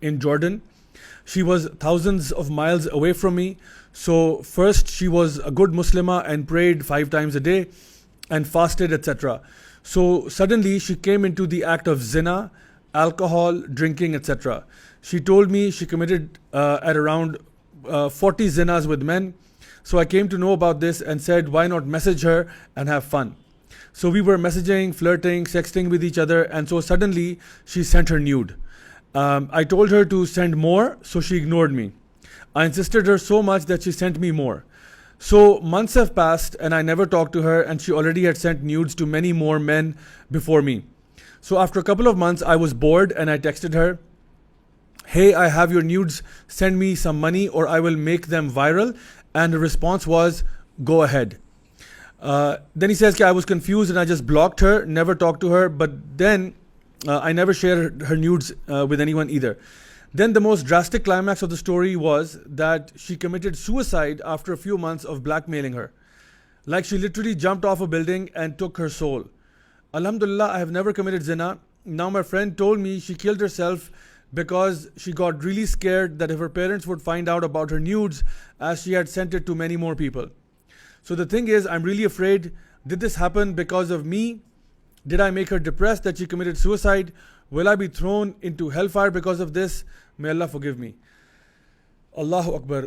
in Jordan. She was thousands of miles away from me. So first she was a good Muslimah and prayed 5 times a day and fasted, etc. So suddenly she came into the act of zina, alcohol, drinking, etc. She told me she committed at around 40 zinas with men. So I came to know about this and said, why not message her and have fun? So we were messaging, flirting, sexting with each other, and so suddenly she sent her nude. I told her to send more, so she ignored me. I insisted her so much that she sent me more. So months have passed and I never talked to her, and she already had sent nudes to many more men before me. So after a couple of months, I was bored and I texted her, hey, I have your nudes, send me some money or I will make them viral. And the response was, go ahead. Then he says, I was confused and I just blocked her, never talked to her, but then I never shared her nudes with anyone either. Then the most drastic climax of the story was that she committed suicide after a few months of blackmailing her. Like she literally jumped off a building and took her soul. Alhamdulillah, I have never committed zina. Now my friend told me she killed herself because she got really scared that if her parents would find out about her nudes, as she had sent it to many more people. So the thing is, I'm really afraid, did this happen because of me? Did I make her depressed that she committed suicide? Will I be thrown into hellfire because of this? May Allah forgive me. Allahu Akbar.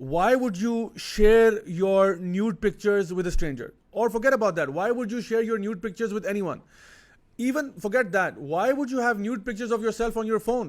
why would you share your nude pictures with a stranger? Or forget about that, why would you share your nude pictures with anyone? Even forget that, why would you have nude pictures of yourself on your phone?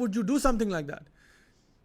would you do something like that?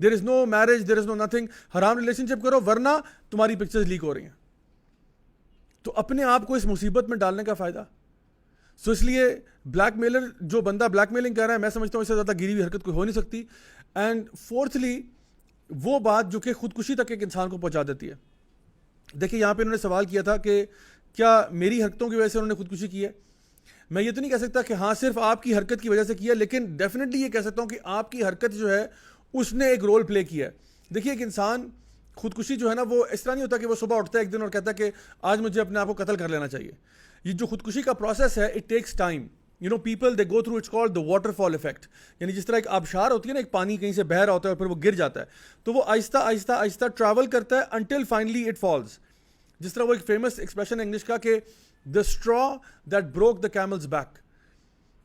There is no marriage, there is no nothing. حرام relationship کرو ورنہ تمہاری pictures leak ہو رہی ہیں. تو اپنے آپ کو اس مصیبت میں ڈالنے کا فائدہ. سو اس لیے بلیک میلر, جو بندہ بلیک میلنگ کر رہا ہے, میں سمجھتا ہوں اس سے زیادہ گری ہوئی حرکت کوئی ہو نہیں سکتی. اینڈ فورتھلی وہ بات جو کہ خودکشی تک ایک انسان کو پہنچا دیتی ہے. دیکھیے یہاں پہ انہوں نے سوال کیا تھا کہ کیا میری حرکتوں کی وجہ سے انہوں نے خودکشی کی ہے. میں یہ تو نہیں کہہ سکتا کہ ہاں صرف آپ کی حرکت کی وجہ سے کیا, لیکن ڈیفینیٹلی یہ کہہ سکتا ہوں کہ آپ کی حرکت جو ہے اس نے ایک رول پلے کیا ہے. دیکھیے ایک انسان خودکشی جو ہے نا, وہ اس طرح نہیں ہوتا کہ وہ صبح اٹھتا ہے ایک دن اور کہتا ہے کہ آج مجھے اپنے آپ کو قتل کر لینا چاہیے. یہ جو خودکشی کا پروسیس ہے, it takes time. You know people they go through, it's called the waterfall effect. یعنی جس طرح ایک آبشار ہوتی ہے نا, ایک پانی کہیں سے بہہ رہا ہوتا ہے اور پھر وہ گر جاتا ہے, تو وہ آہستہ آہستہ آہستہ ٹریول کرتا ہے انٹل فائنلی اٹ فالز. جس طرح وہ ایک فیمس ایکسپریشن ہے انگلش کا کہ the straw that broke the camel's back.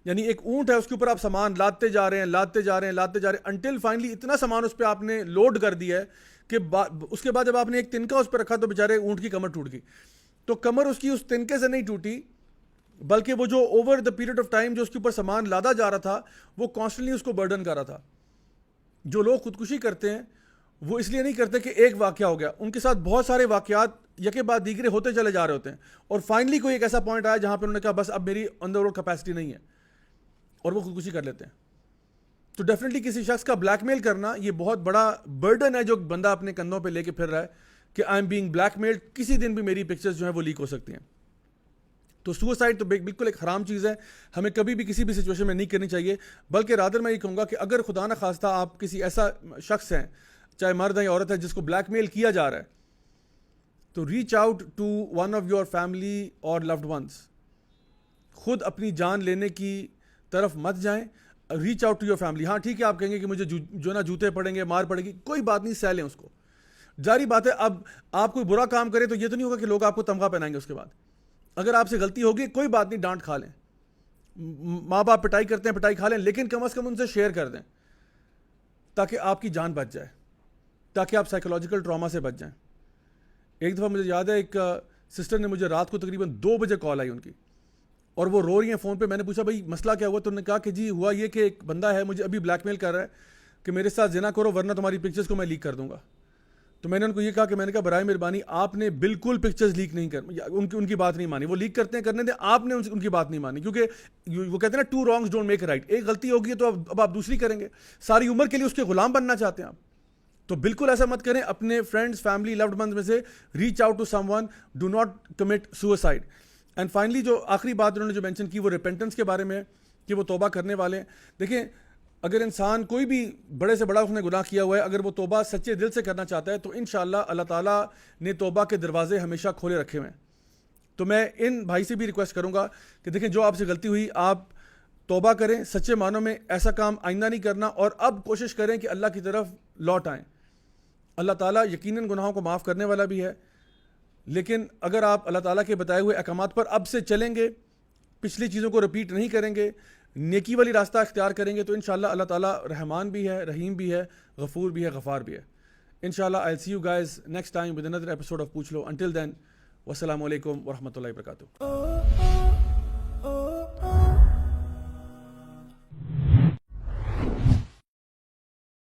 یعنی ایک اونٹ ہے, اس کے اوپر آپ سامان لاتے جا رہے ہیں انٹل فائنلی اتنا سامان اس پہ آپ نے لوڈ کر دیا ہے کہ اس کے بعد جب آپ نے ایک تنکا اس پہ رکھا تو بیچارے اونٹ کی کمر ٹوٹ گئی. تو کمر اس کی اس تنکے سے نہیں ٹوٹی, بلکہ وہ جو over the period of time جو اس کے اوپر سامان لادا جا رہا تھا وہ کانسٹنٹلی اس کو برڈن کر رہا تھا. جو لوگ خودکشی کرتے ہیں وہ اس لیے نہیں کرتے کہ ایک واقعہ ہو گیا, ان کے ساتھ بہت سارے واقعات یکے بعد دیگرے ہوتے چلے جا رہے ہوتے ہیں, اور فائنلی کوئی ایک ایسا پوائنٹ آیا جہاں پہ انہوں نے کہا بس اب میری اندر کیپیسٹی نہیں ہے, اور وہ خودکشی کر لیتے ہیں. تو ڈیفینیٹلی کسی شخص کا بلیک میل کرنا یہ بہت بڑا برڈن ہے جو بندہ اپنے کندھوں پہ لے کے پھر رہا ہے کہ I am being black mailed, کسی دن بھی میری پکچرز جو ہیں وہ لیک ہو سکتی ہیں. تو سوسائڈ تو بالکل ایک حرام چیز ہے, ہمیں کبھی بھی کسی بھی سچویشن میں نہیں کرنی چاہیے. بلکہ رادر میں یہ کہوں گا کہ اگر خدا نہ خواستہ آپ کسی ایسا شخص ہیں, چاہے مرد ہے یا عورت ہے, جس کو بلیک میل کیا جا رہا ہے, تو reach out to one of your family اور لوڈ ونس. خود اپنی جان لینے کی طرف مت جائیں, reach out to your family. ہاں ٹھیک ہے, آپ کہیں گے کہ مجھے جو نا جوتے پڑیں گے, مار پڑے گی, کوئی بات نہیں, سہ لیں اس کو. جاری بات ہے, اب آپ کوئی برا کام کرے تو یہ تو نہیں ہوگا کہ لوگ آپ کو تمغہ پہنائیں گے اس کے بعد. اگر آپ سے غلطی ہوگی کوئی بات نہیں, ڈانٹ کھا لیں, ماں باپ پٹائی کرتے ہیں پٹائی کھا لیں, لیکن کم از کم ان سے شیئر کر دیں تاکہ آپ کی جان بچ جائے, تاکہ آپ سائیکولوجیکل ٹراما سے بچ جائیں. ایک دفعہ مجھے یاد ہے ایک سسٹر نے مجھے رات کو تقریباً 2 بجے کال آئی ان کی, اور وہ رو رہی ہیں فون پہ. میں نے پوچھا بھائی مسئلہ کیا ہوا؟ تو انہوں نے کہا کہ جی ہوا یہ کہ ایک بندہ ہے مجھے ابھی بلیک میل کر رہا ہے کہ میرے ساتھ زنا کرو ورنہ تمہاری پکچرز کو میں لیک کر دوں گا. تو میں نے ان کو یہ کہا کہ میں نے کہا برائے مہربانی آپ نے بالکل پکچرز لیک نہیں ان کی بات نہیں مانی. وہ لیک کرتے ہیں کرنے دیں, آپ نے ان کی بات نہیں مانی, کیونکہ وہ کہتے ہیں نا 2 wrongs don't make a right. ایک غلطی ہوگی تو اب آپ دوسری کریں گے, ساری عمر کے لیے اس کے غلام بننا چاہتے ہیں آپ. تو بالکل ایسا مت کریں. اپنے فرینڈز, فیملی, لوڈ ونز میں سے reach out to someone, do not commit suicide. And finally جو آخری بات انہوں نے جو مینشن کی وہ ریپینٹنس کے بارے میں, کہ وہ توبہ کرنے والے ہیں. دیکھیں اگر انسان کوئی بھی بڑے سے بڑا اس نے گناہ کیا ہوا ہے, اگر وہ توبہ سچے دل سے کرنا چاہتا ہے تو انشاءاللہ اللہ تعالیٰ نے توبہ کے دروازے ہمیشہ کھولے رکھے ہوئے ہیں. تو میں ان بھائی سے بھی ریکویسٹ کروں گا کہ دیکھیں جو آپ سے غلطی ہوئی آپ توبہ کریں سچے معنوں میں, ایسا کام آئندہ نہیں کرنا, اور اب کوشش کریں کہ اللہ کی طرف لوٹ آئیں. اللہ تعالیٰ یقیناً گناہوں کو معاف کرنے والا بھی ہے, لیکن اگر آپ اللہ تعالیٰ کے بتائے ہوئے احکامات پر اب سے چلیں گے, پچھلی چیزوں کو رپیٹ نہیں کریں گے, نیکی والی راستہ اختیار کریں گے, تو انشاءاللہ اللہ تعالیٰ رحمان بھی ہے, رحیم بھی ہے, غفور بھی ہے, غفار بھی ہے. انشاءاللہ I'll see you guys next time with another episode of پوچھ لو. Until then, والسلام علیکم ورحمۃ اللہ وبرکاتہ.